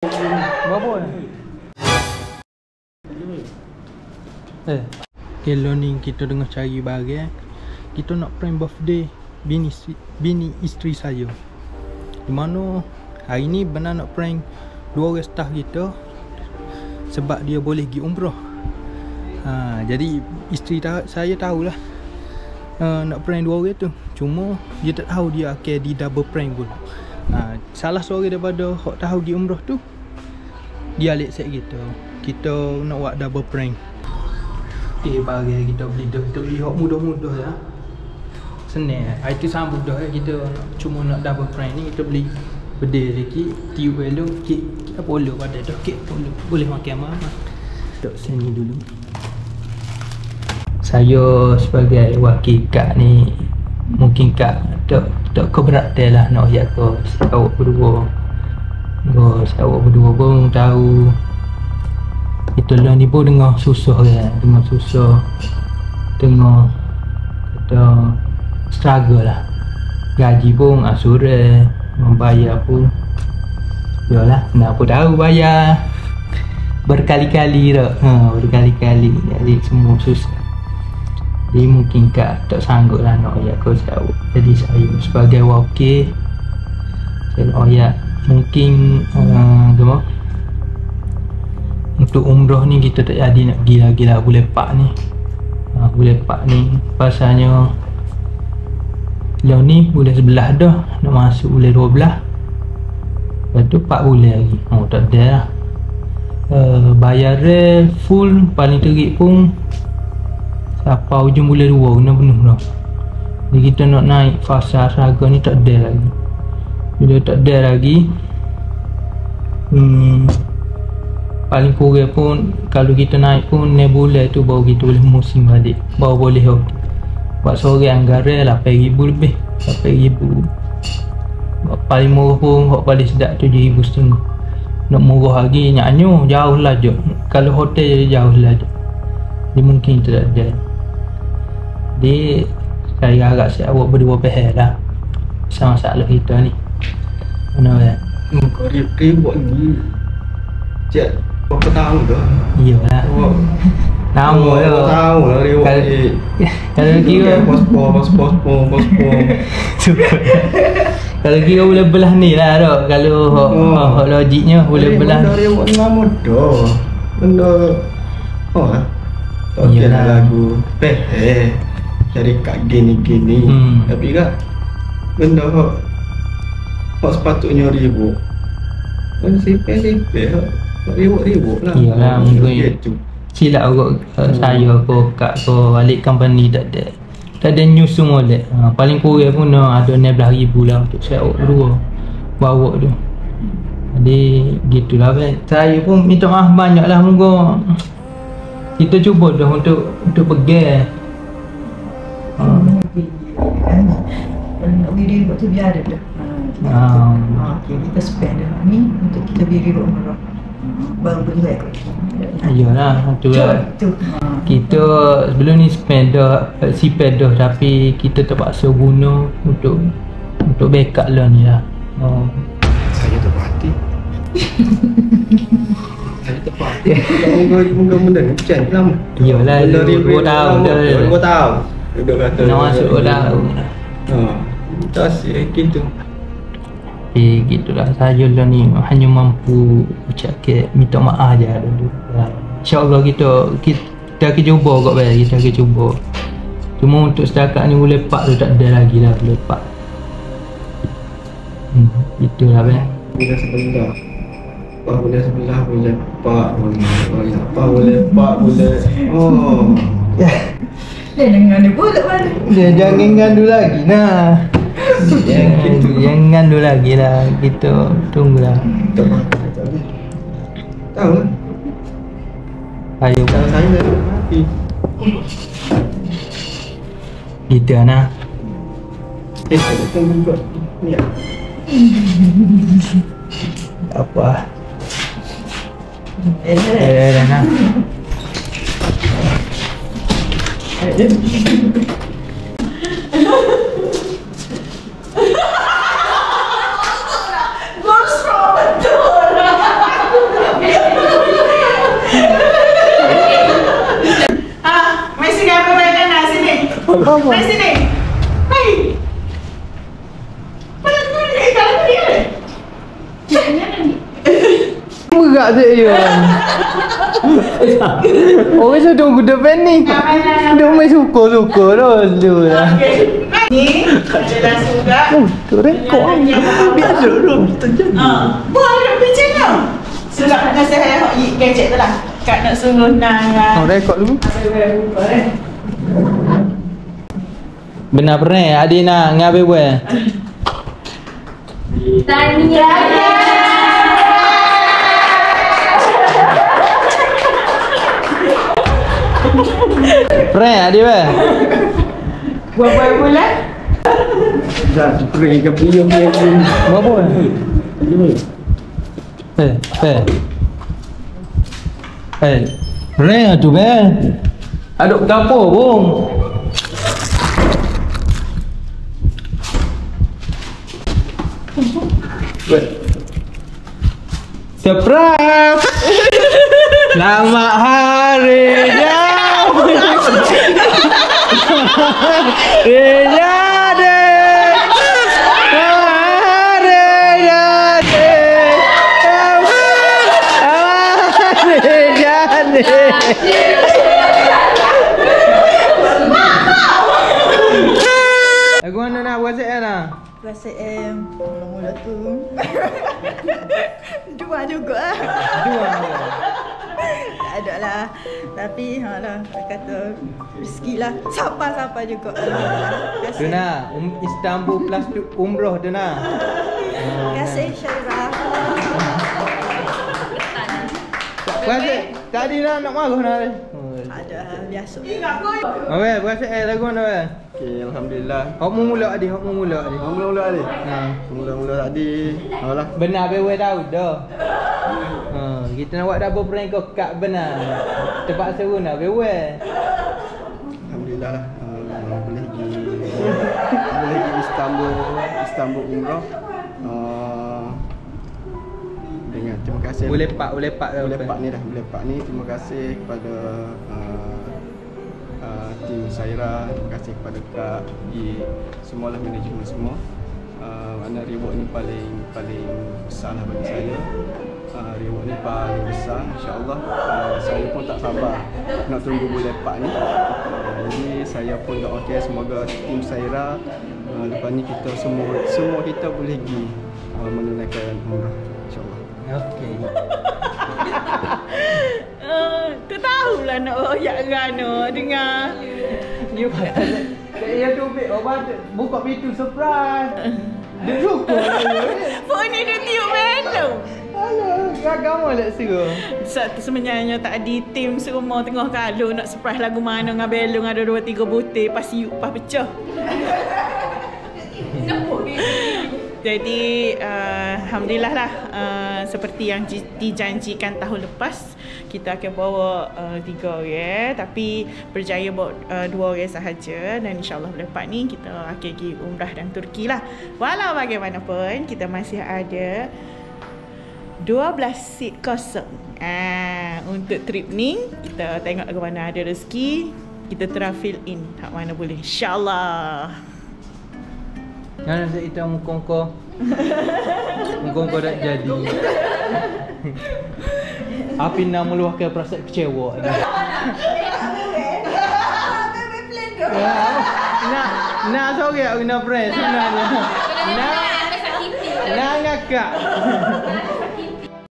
Berapa Kelo ni kita tengah cari barang. Kita nak prank birthday bini isteri saya. Di mana hari ni benar nak prank dua orang staff kita sebab dia boleh pergi umrah. Jadi isteri saya tahulah nak prank dua orang tu. Cuma dia tak tahu dia akan di double prank pula. Salah seorang daripada hok tahu pergi umrah tu dia alik set kita nak buat double prank. Barang kita beli dah, kita beli hok mudah-mudah ya. Senang. Itu sama mudah kita cuma nak double prank ni kita beli bedil sikit, tiup balon, kek polo pada dah kek polo. Boleh makan apa? Dok sini dulu. Saya sebagai wakil kak ni mungkin kak tak keberatan lah nak ajak kau awak berdua. Awak berdua pun tahu kita lah ni pun tengah susah kan, tengah kata struggle lah. Gaji pun asura, membayar pun yalah, kenapa tahu bayar berkali-kali tak, berkali-kali, jadi semua susah. Jadi mungkin kak tak sanggup lah nak ajak kau jauh. Jadi saya sebagai wakil saya nak ajak mungkin untuk umrah ni kita tak jadi nak gila-gila bulan 4 ni. Bulan 4 ni pasalnya ni bulan 11 dah nak masuk bulan 12. Lepas tu 4 bulan lagi. Tak ada lah. Bayar full paling terik pun sampai ujung bulan 2 kena penuh dah. Jadi kita nak naik fasa harga ni tak ada lagi. Bila tak ada lagi paling kurang pun kalau kita naik pun 6 bulan tu baru kita boleh musim balik, baru boleh buat seorang anggaran 8,000 lebih, 8,000. Paling murah pun hok paling sedap 7,500. Nak murah lagi nyanyo jauh lah je. Kalau hotel jadi jauh lah je. Dia mungkin tidak ada. Jadi saya harap saya awak berdua faham lah masalah kita ni. Mana kan? Kau ribut ni cik berapa tahun dah? Iyalah lama dah. Tahu lah ribut ni. Kalau kira Pospon kalau kira boleh belah ni lah dah. Kalau hok logiknya boleh belah. Benda ribut ni lama dah. Benda tak kira lagu cari kat gini-gini. Tapi kak benda hok sepatutnya ribut. Kan sipel-sipel ribut lah. Iyalah mungkin silap kot saya ko kak ko balik company tak ada news semua lek. Paling kurang pun ada 16,000 lah untuk saya awak berdua bawa tu. Jadi gitulah kan. Saya pun minta maaf banyak lah. Moga kita cuba dah untuk pegang. Kalau nak beri ribut tu biar ada dah. Kita spend dah ni untuk kita beri ribut umrah. Baru boleh baik. Ayolah, tu lah. Kita sebelum ni spend dah, siped dah, tapi kita terpaksa guna untuk backup lah ni lah. Saya terpati. Saya terpati. Moga benda ni macam lama. Iyalah, 2 tahun dah. 2 tahun. Duduk kata nak masuk 2 tahun. Tak asyik gitu. Gitulah saja lah ni, hanya mampu ucap minta maaf je dulu. InsyaAllah kita akan cuba kot bayar, kita akan cuba. Cuma untuk setakat ni bulan 4 tu tak ada lagi lah bulan 4. Itulah bayar. Bulan sebelah bulan 4 bulan 4 Jangan dia pula mana. Jangan gandu lagi nah. Jangan gandu lagi lah. Kita tunggulah. Tahu lah. Ayo saya dah mati. Kita nak. Saya tunggu juga. Ni apa? Nah. What's wrong with juga saya. Orang saya tunggu depan ni. Dia main suka-suka dulu lah. Ni adalah surat. Oh, tu rekod. Biasa dulu. Buang nak macam mana? Surat nasihat gadget tu lah. Kak nak suruh Oh, rekod dulu. Benar pernah adik nak ngabai buat. Tania. Pernah adik buat. Buat bulan? Dah spray ke pium dia. Buat apa? Pernah tu ben. Aduk dapur bung. Surprise! Selamat hari jadi. Aku mana nak WhatsApp nak? WhatsApp mula-mula tu. Dua juga lah. Dua. Tak ada lah. Tapi lah kata rezeki lah. Siapa-siapa juga. Tu nak Istanbul plus umrah tu nak. Terima kasih Syairah. WhatsApp tadi nak marah nak. Ada biasa. Okey, WhatsApp lagu mana weh? Okey, alhamdulillah. Hok mula adik, hok mula adik. Mula-mula tadi. Ha. Mula-mula tadi. Alah. Benar bewe tahu dah. Ha, kita nak buat double prank kau kak benar. Terpaksa pun nak bewe. Alhamdulillah lah. Boleh pergi Istanbul umrah. Dengan terima kasih. Boleh pak ni terima kasih kepada tim Saira, terima kasih kepada Kak I, semualah manajemen semua. Mana reward ni paling besar lah bagi saya. Reward ni paling besar, insya-Allah. Saya pun tak sabar nak tunggu bulan lepas ni. Jadi saya pun doakan semoga tim Saira lepas ni kita semua kita boleh pergi menunaikan umrah, insya-Allah. Okey. Tu tahulah nak royak Rano dengar. Dia pasal dia tu buka pintu surprise. Dia suka. Phone ni dia tiup menu. Alah, gagal lah suruh. Satu sebenarnya tak ada tim serumah tengah kalau nak surprise lagu mana dengan belung ada 2-3 butir pas siup pas pecah. Jadi alhamdulillah lah seperti yang dijanjikan tahun lepas kita akan bawa 3 orang tapi berjaya bawa 2 orang sahaja dan insyaAllah lepas ni kita akan pergi umrah dan Turki lah. Walau bagaimanapun kita masih ada 12 seat kosong untuk trip ni. Kita tengok ke mana ada rezeki, kita try fill in hak mana boleh, insyaAllah. Jangan saya hitam muka kau dah jadi. Api nak meluahkan perasaan kecewa. Nak sorry aku nak press sebenarnya. Nak ngakak.